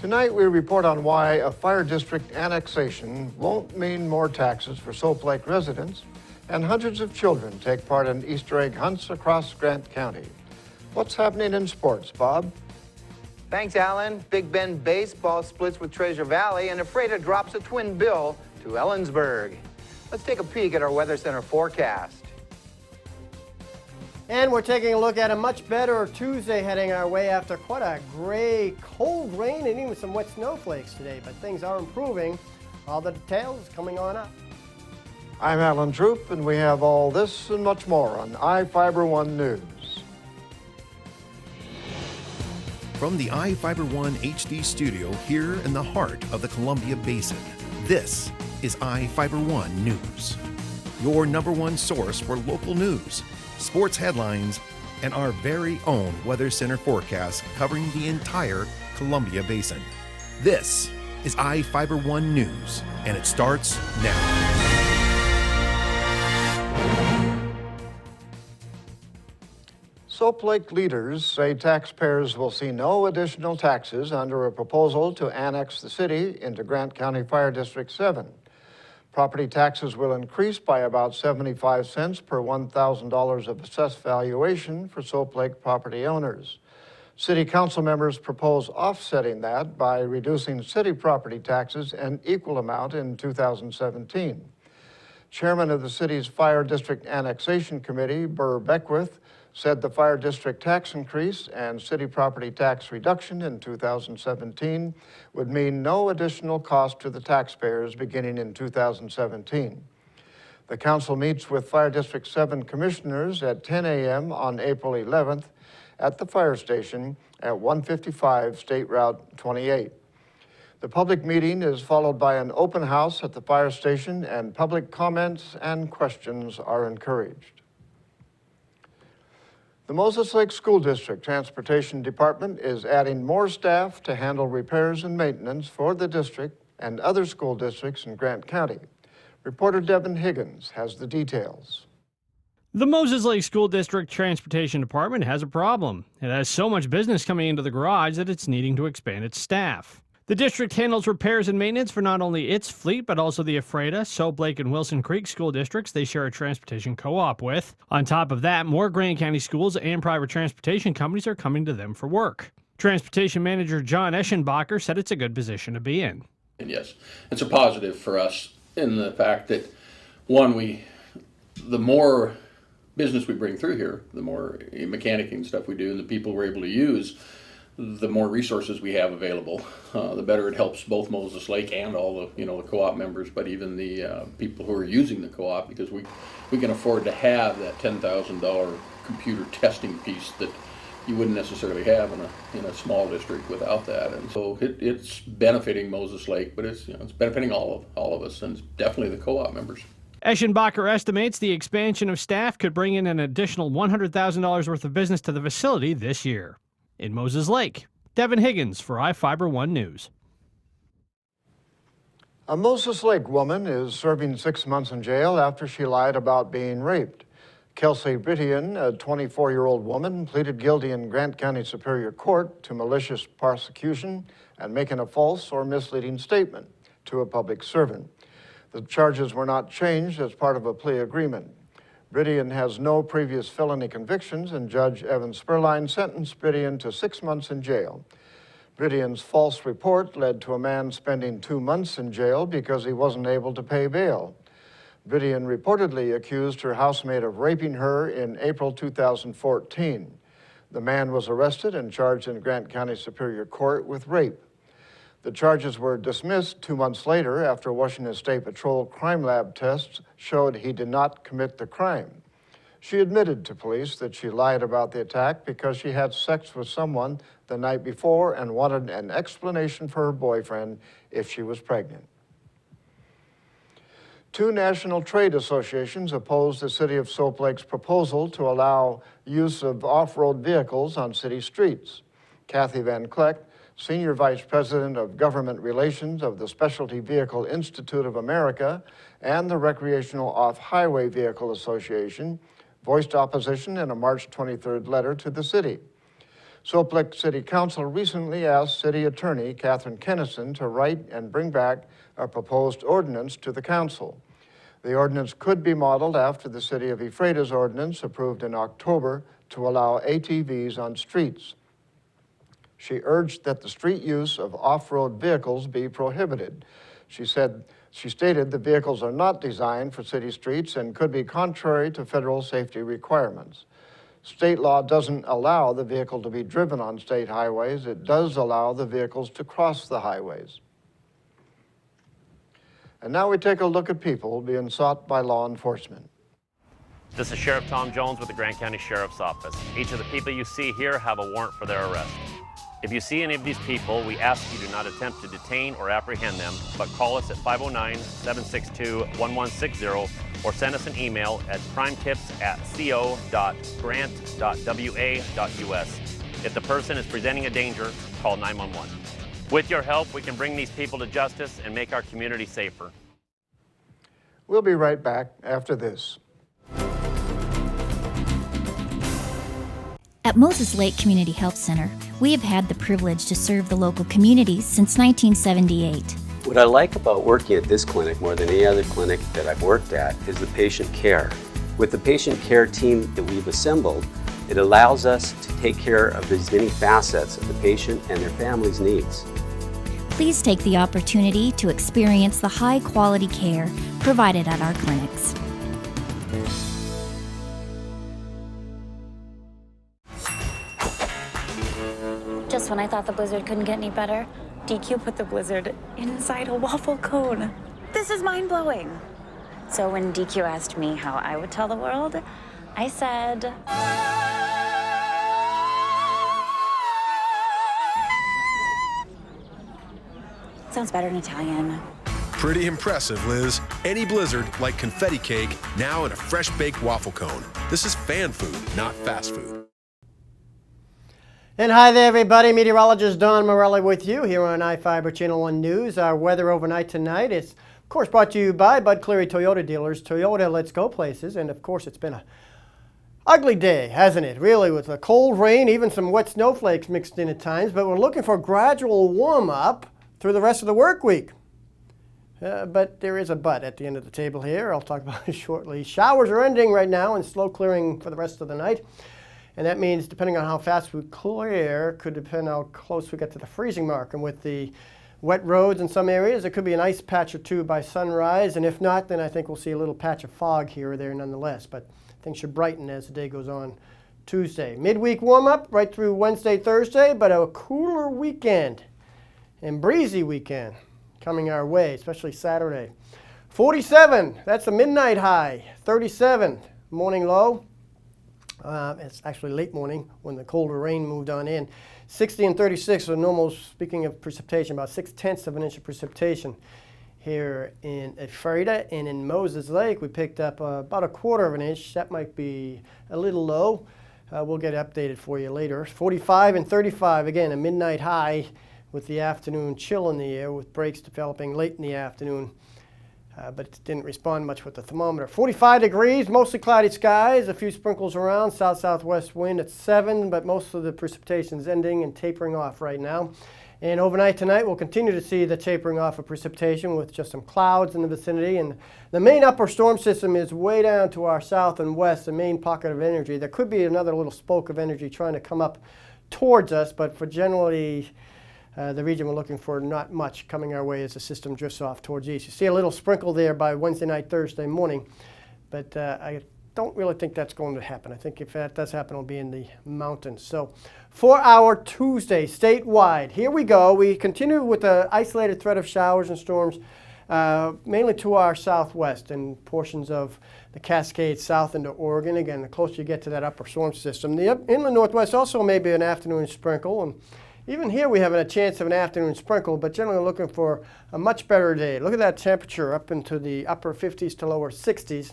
Tonight we report on why a fire district annexation won't mean more taxes for Soap Lake residents, and hundreds of children take part in Easter egg hunts across Grant County. What's happening in sports, Bob? Thanks, Alan. Big Bend baseball splits with Treasure Valley, and Ephrata drops a twin bill to Ellensburg. Let's take a peek at our Weather Center forecast. And we're taking a look at a much better Tuesday heading our way after quite a gray, cold rain and even some wet snowflakes today. But things are improving. All the details coming on up. I'm Alan Troop, and we have all this and much more on iFiber One News. From the iFiber One HD studio here in the heart of the Columbia Basin, this is iFiber One News, your #1 source for local news, sports headlines, and our very own Weather Center forecast covering the entire Columbia Basin. This is iFiber One News, and it starts now. Soap Lake leaders say taxpayers will see no additional taxes under a proposal to annex the city into Grant County Fire District 7. Property taxes will increase by about 75 cents per $1,000 of assessed valuation for Soap Lake property owners. City council members propose offsetting that by reducing city property taxes an equal amount in 2017. Chairman of the city's Fire District Annexation Committee, Burr Beckwith, said the fire district tax increase and city property tax reduction in 2017 would mean no additional cost to the taxpayers beginning in 2017. The council meets with Fire District 7 commissioners at 10 a.m. on April 11th at the fire station at 155 State Route 28. The public meeting is followed by an open house at the fire station, and public comments and questions are encouraged. The Moses Lake School District Transportation Department is adding more staff to handle repairs and maintenance for the district and other school districts in Grant County. Reporter Devin Higgins has the details. The Moses Lake School District Transportation Department has a problem. It has so much business coming into the garage that it's needing to expand its staff. The district handles repairs and maintenance for not only its fleet, but also the Ephrata, Soap Lake, and Wilson Creek school districts they share a transportation co-op with. On top of that, more Grant County schools and private transportation companies are coming to them for work. Transportation Manager John Eschenbacher said it's a good position to be in. And yes, it's a positive for us in the fact that, one, the more business we bring through here, the more mechanicing stuff we do, and the people we're able to use, the more resources we have available, the better it helps both Moses Lake and all the the co-op members, but even the people who are using the co-op, because we can afford to have that $10,000 computer testing piece that you wouldn't necessarily have in a small district without that. And so it's benefiting Moses Lake, but it's it's benefiting all of us, and definitely the co-op members. Eschenbacher estimates the expansion of staff could bring in an additional $100,000 worth of business to the facility this year. In Moses Lake, Devin Higgins for iFiber One News. A Moses Lake woman is serving 6 months in jail after she lied about being raped. Kelsey Brittian, a 24-year-old woman, pleaded guilty in Grant County Superior Court to malicious prosecution and making a false or misleading statement to a public servant. The charges were not changed as part of a plea agreement. Brittian has no previous felony convictions, and Judge Evan Sperline sentenced Brittian to 6 months in jail. Brittian's false report led to a man spending 2 months in jail because he wasn't able to pay bail. Brittian reportedly accused her housemate of raping her in April 2014. The man was arrested and charged in Grant County Superior Court with rape. The charges were dismissed 2 months later after Washington State Patrol crime lab tests showed he did not commit the crime. She admitted to police that she lied about the attack because she had sex with someone the night before and wanted an explanation for her boyfriend if she was pregnant. 2 national trade associations opposed the City of Soap Lake's proposal to allow use of off-road vehicles on city streets. Kathy Van Kleck, Senior Vice President of Government Relations of the Specialty Vehicle Institute of America and the Recreational Off-Highway Vehicle Association, voiced opposition in a March 23rd letter to the city. Salt Lake City Council recently asked City Attorney Catherine Kennison to write and bring back a proposed ordinance to the council. The ordinance could be modeled after the City of Ephrata's ordinance approved in October to allow ATVs on streets. She urged that the street use of off-road vehicles be prohibited. She stated the vehicles are not designed for city streets and could be contrary to federal safety requirements. State law doesn't allow the vehicle to be driven on state highways. It does allow the vehicles to cross the highways. And now we take a look at people being sought by law enforcement. This is Sheriff Tom Jones with the Grant County Sheriff's Office. Each of the people you see here have a warrant for their arrest. If you see any of these people, we ask you do not attempt to detain or apprehend them, but call us at 509-762-1160 or send us an email at crimetips@co.grant.wa.us. If the person is presenting a danger, call 911. With your help, we can bring these people to justice and make our community safer. We'll be right back after this. At Moses Lake Community Health Center, we have had the privilege to serve the local communities since 1978. What I like about working at this clinic more than any other clinic that I've worked at is the patient care. With the patient care team that we've assembled, it allows us to take care of as many facets of the patient and their family's needs. Please take the opportunity to experience the high-quality care provided at our clinics. Just when I thought the blizzard couldn't get any better, DQ put the blizzard inside a waffle cone. This is mind-blowing. So when DQ asked me how I would tell the world, I said... Sounds better in Italian. Pretty impressive, Liz. Any blizzard, like confetti cake, now in a fresh-baked waffle cone. This is fan food, not fast food. And hi there, everybody. Meteorologist Don Morelli with you here on iFiber Channel 1 News. Our weather overnight tonight is, of course, brought to you by Bud Cleary Toyota dealers. Toyota, let's go places. And, of course, it's been a ugly day, hasn't it? Really, with the cold rain, even some wet snowflakes mixed in at times. But we're looking for a gradual warm-up through the rest of the work week. But there is a but at the end of the table here. I'll talk about it shortly. Showers are ending right now and slow clearing for the rest of the night. And that means, depending on how fast we clear, could depend how close we get to the freezing mark. And with the wet roads in some areas, there could be an ice patch or two by sunrise. And if not, then I think we'll see a little patch of fog here or there nonetheless. But things should brighten as the day goes on Tuesday. Midweek warm-up right through Wednesday, Thursday, but a cooler weekend and breezy weekend coming our way, especially Saturday. 47, that's a midnight high. 37, morning low. It's actually late morning when the colder rain moved on in. 60 and 36 are normal, speaking of precipitation, about 6/10 of an inch of precipitation here in Ephrata. And in Moses Lake, we picked up about 1/4 of an inch. That might be a little low. We'll get updated for you later. 45 and 35, again, a midnight high with the afternoon chill in the air with breaks developing late in the afternoon. But it didn't respond much with the thermometer. 45 degrees, mostly cloudy skies, a few sprinkles around, south-southwest wind at 7, but most of the precipitation is ending and tapering off right now. And overnight tonight, we'll continue to see the tapering off of precipitation with just some clouds in the vicinity. And the main upper storm system is way down to our south and west, the main pocket of energy. There could be another little spoke of energy trying to come up towards us, but for generally the region we're looking for, not much coming our way as the system drifts off towards east. You see a little sprinkle there by Wednesday night, Thursday morning, but I don't really think that's going to happen. I think if that does happen, it'll be in the mountains. So for our Tuesday, statewide, here we go. We continue with the isolated threat of showers and storms, mainly to our southwest and portions of the Cascades south into Oregon. Again, the closer you get to that upper storm system. The inland northwest also may be an afternoon sprinkle, and even here we have a chance of an afternoon sprinkle, but generally looking for a much better day. Look at that temperature up into the upper 50s to lower 60s.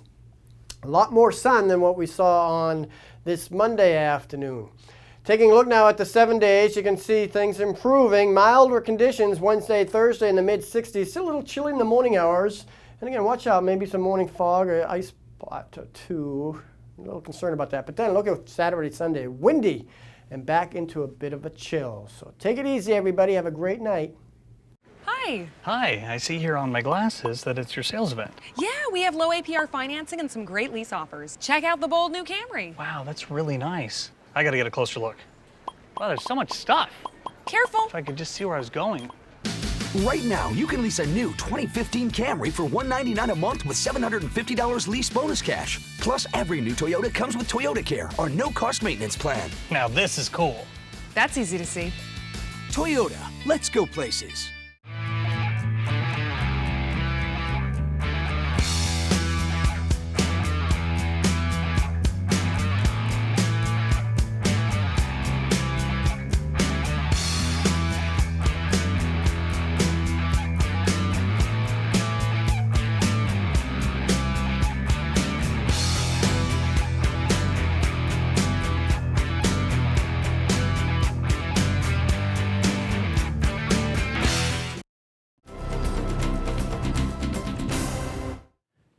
A lot more sun than what we saw on this Monday afternoon. Taking a look now at the 7 days, you can see things improving. Milder conditions Wednesday, Thursday in the mid-60s. Still a little chilly in the morning hours. And again, watch out, maybe some morning fog or ice spot or two. A little concerned about that. But then look at Saturday, Sunday. Windy and back into a bit of a chill. So take it easy, everybody. Have a great night. Hi. Hi, I see here on my glasses that it's your sales event. Yeah, we have low APR financing and some great lease offers. Check out the bold new Camry. Wow, that's really nice. I gotta get a closer look. Wow, there's so much stuff. Careful. If I could just see where I was going. Right now, you can lease a new 2015 Camry for $199 a month with $750 lease bonus cash. Plus, every new Toyota comes with Toyota Care, our no-cost maintenance plan. Now this is cool. That's easy to see. Toyota, let's go places.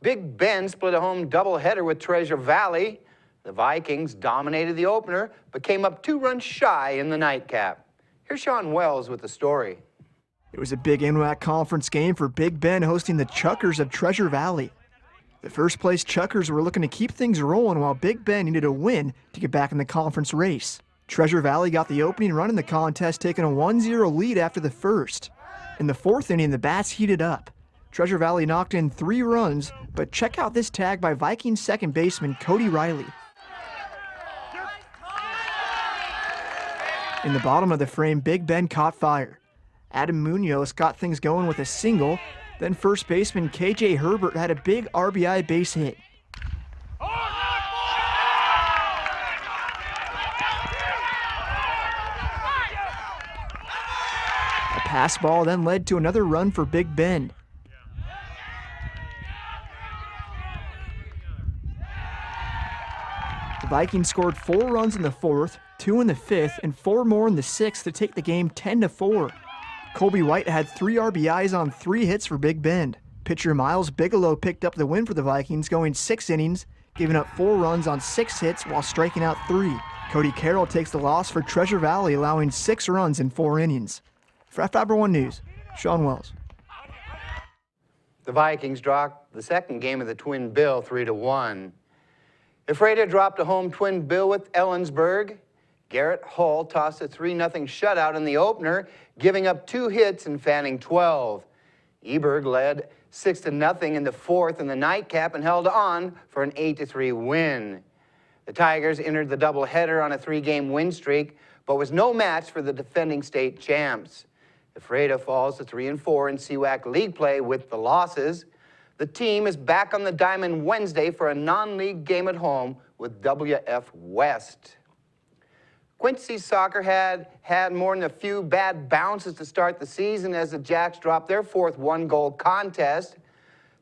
Big Ben split a home doubleheader with Treasure Valley. The Vikings dominated the opener, but came up 2 runs shy in the nightcap. Here's Sean Wells with the story. It was a big NWAC conference game for Big Ben hosting the Chuckers of Treasure Valley. The first place Chuckers were looking to keep things rolling while Big Ben needed a win to get back in the conference race. Treasure Valley got the opening run in the contest, taking a 1-0 lead after the first. In the 4th inning, the bats heated up. Treasure Valley knocked in 3 runs, but check out this tag by Vikings second baseman Cody Riley. In the bottom of the frame, Big Ben caught fire. Adam Munoz got things going with a single, then first baseman KJ Herbert had a big RBI base hit. A pass ball then led to another run for Big Ben. The Vikings scored 4 runs in the 4th, 2 in the 5th, and 4 more in the 6th to take the game 10-4. Colby White had 3 RBIs on 3 hits for Big Bend. Pitcher Miles Bigelow picked up the win for the Vikings, going 6 innings, giving up 4 runs on 6 hits while striking out 3. Cody Carroll takes the loss for Treasure Valley, allowing 6 runs in 4 innings. For Fiber One News, Sean Wells. The Vikings dropped the second game of the Twin Bill 3-1. Ephrata dropped a home Twin Bill with Ellensburg. Garrett Hull tossed a 3-0 shutout in the opener, giving up 2 hits and fanning 12. Eberg led 6-0 in the 4th in the nightcap and held on for an 8-3 win. The Tigers entered the doubleheader on a 3-game win streak, but was no match for the defending state champs. Ephrata falls to 3-4 in CWAC league play with the losses. The team is back on the diamond Wednesday for a non-league game at home with WF West. Quincy Soccer had more than a few bad bounces to start the season as the Jacks dropped their 4th 1-goal contest.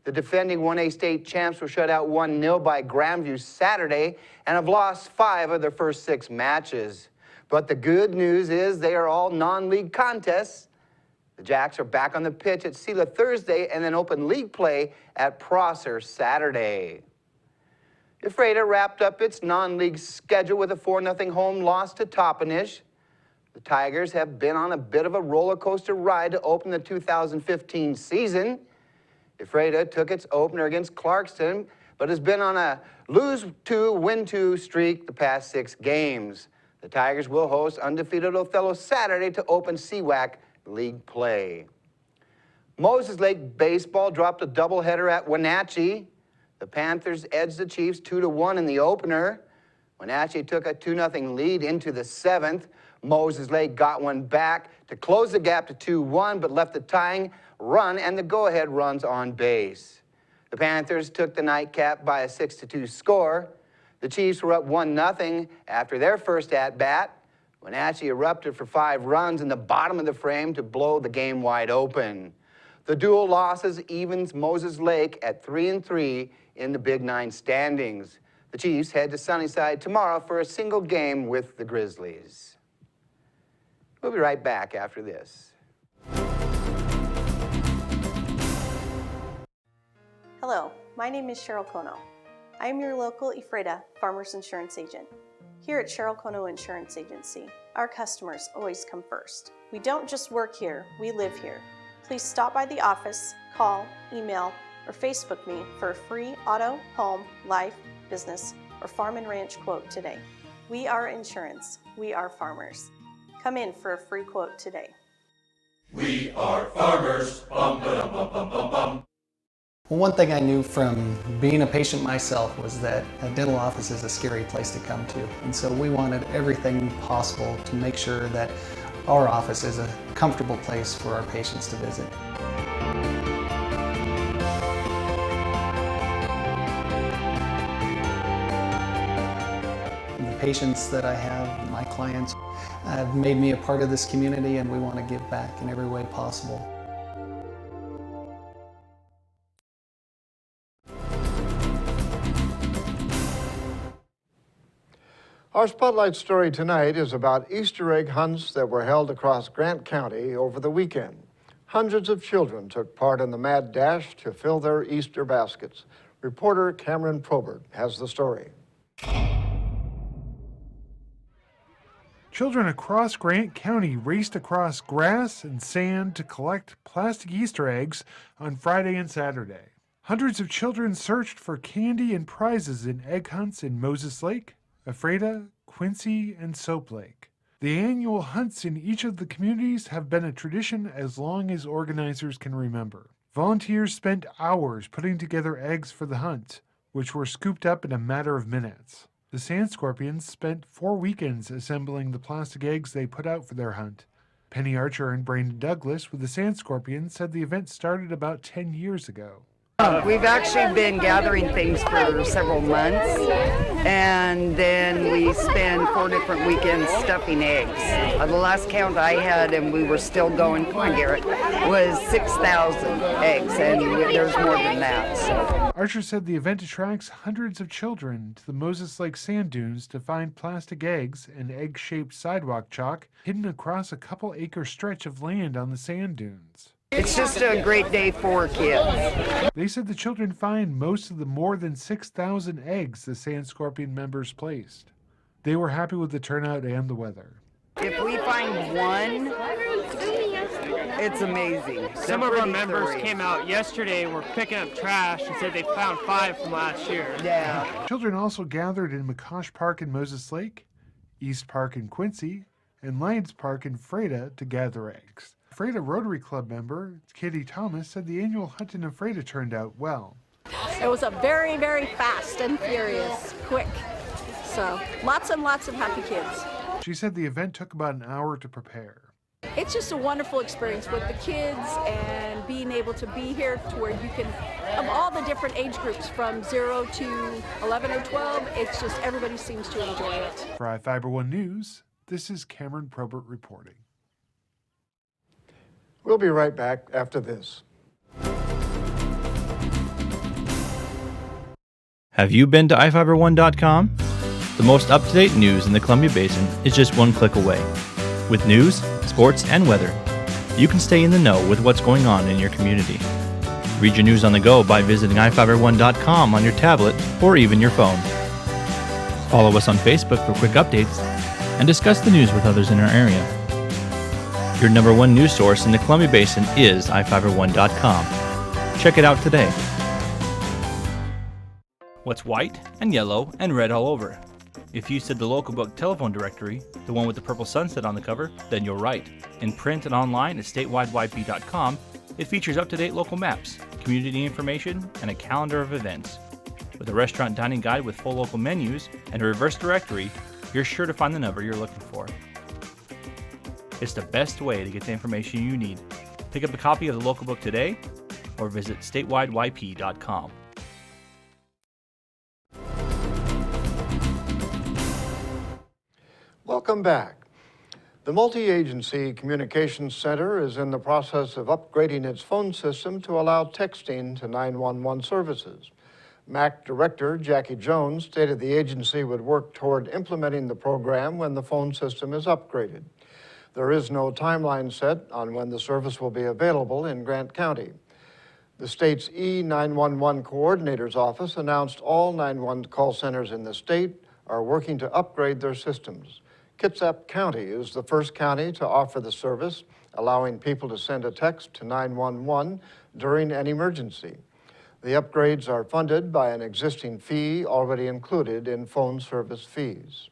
The defending 1A state champs were shut out 1-0 by Grandview Saturday and have lost 5 of their first 6 matches. But the good news is they are all non-league contests. The Jacks are back on the pitch at Sela Thursday and then open league play at Prosser Saturday. Ephrata wrapped up its non-league schedule with a 4-0 home loss to Toppenish. The Tigers have been on a bit of a roller coaster ride to open the 2015 season. Ephrata took its opener against Clarkston, but has been on a lose-2, win-2 streak the past 6 games. The Tigers will host undefeated Othello Saturday to open CWAC league play. Moses Lake Baseball dropped a doubleheader at Wenatchee. The Panthers edged the Chiefs 2-1 in the opener. Wenatchee took a 2-0 lead into the 7th. Moses Lake got one back to close the gap to 2-1, but left the tying run and the go-ahead runs on base. The Panthers took the nightcap by a 6-2 score. The Chiefs were up 1-0 after their first at-bat. Wenatchee erupted for 5 runs in the bottom of the frame to blow the game wide open. The dual losses evens Moses Lake at 3-3 in the Big 9 standings. The Chiefs head to Sunnyside tomorrow for a single game with the Grizzlies. We'll be right back after this. Hello, my name is Cheryl Kono. I am your local Ephrata Farmers Insurance Agent. Here at Cheryl Kono Insurance Agency, our customers always come first. We don't just work here, we live here. Please stop by the office, call, email, or Facebook me for a free auto, home, life, business, or farm and ranch quote today. We are insurance. We are farmers. Come in for a free quote today. We are farmers. Bum, ba-dum, bum, bum, bum, bum. Well, one thing I knew from being a patient myself was that a dental office is a scary place to come to. And so we wanted everything possible to make sure that our office is a comfortable place for our patients to visit. The patients that I have, my clients, have made me a part of this community, and we want to give back in every way possible. Our spotlight story tonight is about Easter egg hunts that were held across Grant County over the weekend. Hundreds of children took part in the mad dash to fill their Easter baskets. Reporter Cameron Probert has the story. Children across Grant County raced across grass and sand to collect plastic Easter eggs on Friday and Saturday. Hundreds of children searched for candy and prizes in egg hunts in Moses Lake, Ephrata, Quincy, and Soap Lake. The annual hunts in each of the communities have been a tradition as long as organizers can remember. Volunteers spent hours putting together eggs for the hunt, which were scooped up in a matter of minutes. The Sand Scorpions spent 4 weekends assembling the plastic eggs they put out for their hunt. Penny Archer and Brandon Douglas with the Sand Scorpions said the event started about 10 years ago. We've actually been gathering things for several months, and then we spend 4 different weekends stuffing eggs. The last count I had, and we were still going, come on Garrett, was 6,000 eggs, and there's more than that. So. Archer said the event attracts hundreds of children to the Moses Lake sand dunes to find plastic eggs and egg-shaped sidewalk chalk hidden across a couple-acre stretch of land on the sand dunes. It's just a great day for kids. They said the children find most of the more than 6,000 eggs the Sand Scorpion members placed. They were happy with the turnout and the weather. If we find one, it's amazing. Some of our members came out yesterday and were picking up trash and said they found 5 from last year. Yeah. Children also gathered in McCosh Park in Moses Lake, East Park in Quincy, and Lions Park in Ephrata to gather eggs. Ephrata Rotary Club member Katie Thomas said the annual hunt in Ephrata turned out well. It was a very, very fast and furious, quick. So lots and lots of happy kids. She said the event took about an hour to prepare. It's just a wonderful experience with the kids and being able to be here to where you can, of all the different age groups from 0 to 11 or 12, it's just everybody seems to enjoy it. For iFiber One News, this is Cameron Probert reporting. We'll be right back after this. Have you been to iFiber1.com? The most up-to-date news in the Columbia Basin is just one click away. With news, sports, and weather, you can stay in the know with what's going on in your community. Read your news on the go by visiting iFiber1.com on your tablet or even your phone. Follow us on Facebook for quick updates and discuss the news with others in our area. Your number one news source in the Columbia Basin is iFiber1.com. Check it out today. What's white and yellow and red all over? If you said the local book telephone directory, the one with the purple sunset on the cover, then you're right. In print and online at statewideyp.com, it features up-to-date local maps, community information, and a calendar of events. With a restaurant dining guide with full local menus and a reverse directory, you're sure to find the number you're looking for. It's the best way to get the information you need. Pick up a copy of the local book today or visit statewideyp.com. Welcome back. The Multi-Agency Communications Center is in the process of upgrading its phone system to allow texting to 911 services. MAC Director Jackie Jones stated the agency would work toward implementing the program when the phone system is upgraded. There is no timeline set on when the service will be available in Grant County. The state's E911 Coordinator's Office announced all 911 call centers in the state are working to upgrade their systems. Kitsap County is the first county to offer the service, allowing people to send a text to 911 during an emergency. The upgrades are funded by an existing fee already included in phone service fees.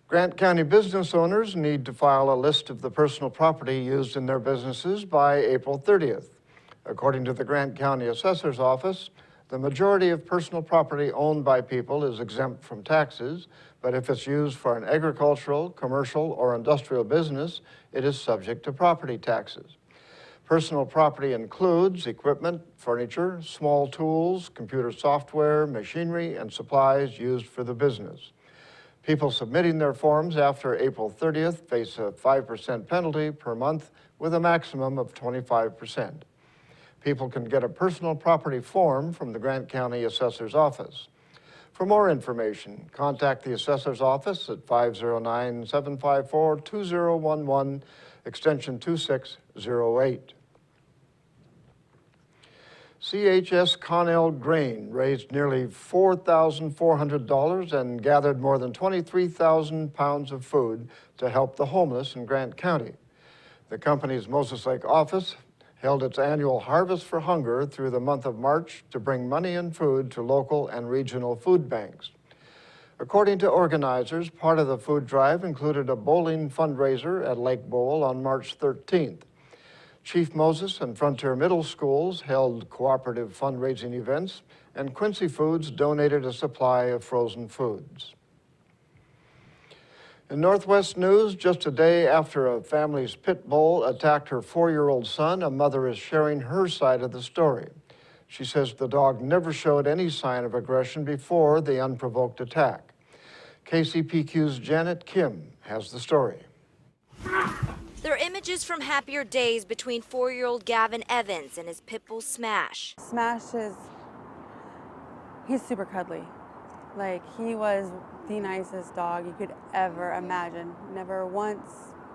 Grant County business owners need to file a list of the personal property used in their businesses by April 30th. According to the Grant County Assessor's Office, the majority of personal property owned by people is exempt from taxes, but if it's used for an agricultural, commercial, or industrial business, it is subject to property taxes. Personal property includes equipment, furniture, small tools, computer software, machinery, and supplies used for the business. People submitting their forms after April 30th face a 5% penalty per month with a maximum of 25%. People can get a personal property form from the Grant County Assessor's Office. For more information, contact the Assessor's Office at 509-754-2011, extension 2608. CHS Connell Grain raised nearly $4,400 and gathered more than 23,000 pounds of food to help the homeless in Grant County. The company's Moses Lake office held its annual Harvest for Hunger through the month of March to bring money and food to local and regional food banks. According to organizers, part of the food drive included a bowling fundraiser at Lake Bowl on March 13th. Chief Moses and Frontier Middle Schools held cooperative fundraising events, and Quincy Foods donated a supply of frozen foods. In Northwest news, just a day after a family's pit bull attacked her 4-year-old son, a mother is sharing her side of the story. She says the dog never showed any sign of aggression before the unprovoked attack. KCPQ's Janet Kim has the story. They're images from happier days between 4-year-old Gavin Evans and his pit bull Smash. Smash he's super cuddly. Like, he was the nicest dog you could ever imagine. Never once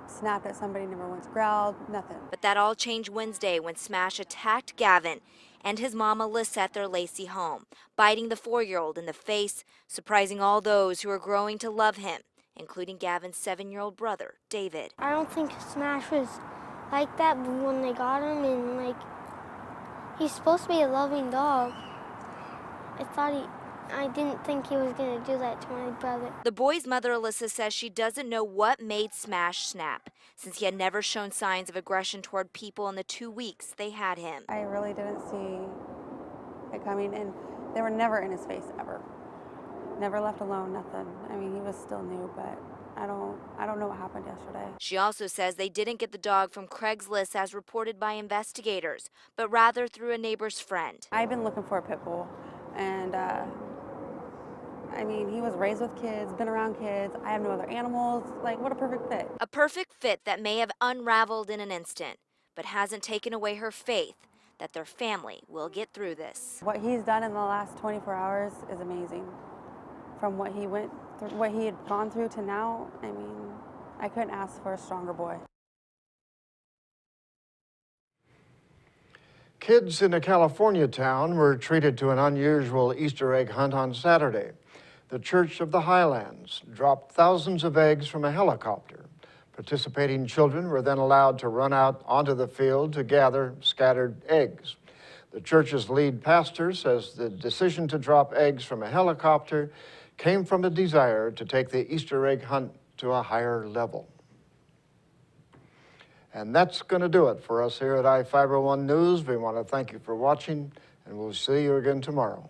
snapped at somebody, never once growled, nothing. But that all changed Wednesday when Smash attacked Gavin and his mom Alyssa at their Lacey home, biting the 4-year-old in the face, surprising all those who are growing to love him, including Gavin's 7-year-old brother, David. I don't think Smash was like that when they got him, and he's supposed to be a loving dog. I didn't think he was gonna do that to my brother. The boy's mother, Alyssa, says she doesn't know what made Smash snap, since he had never shown signs of aggression toward people in the 2 weeks they had him. I really didn't see it coming, and they were never in his face, ever. Never left alone, nothing. I mean, he was still new, but I don't know what happened yesterday. She also says they didn't get the dog from Craigslist as reported by investigators, but rather through a neighbor's friend. I've been looking for a pit bull, and I mean, he was raised with kids, been around kids. I have no other animals. Like, what a perfect fit. A perfect fit that may have unraveled in an instant, but hasn't taken away her faith that their family will get through this. What he's done in the last 24 hours is amazing. From what he went through, what he had gone through to now, I mean, I couldn't ask for a stronger boy. Kids in a California town were treated to an unusual Easter egg hunt on Saturday. The Church of the Highlands dropped thousands of eggs from a helicopter. Participating children were then allowed to run out onto the field to gather scattered eggs. The church's lead pastor says the decision to drop eggs from a helicopter came from a desire to take the Easter egg hunt to a higher level. And that's going to do it for us here at I-501 News. We want to thank you for watching, and we'll see you again tomorrow.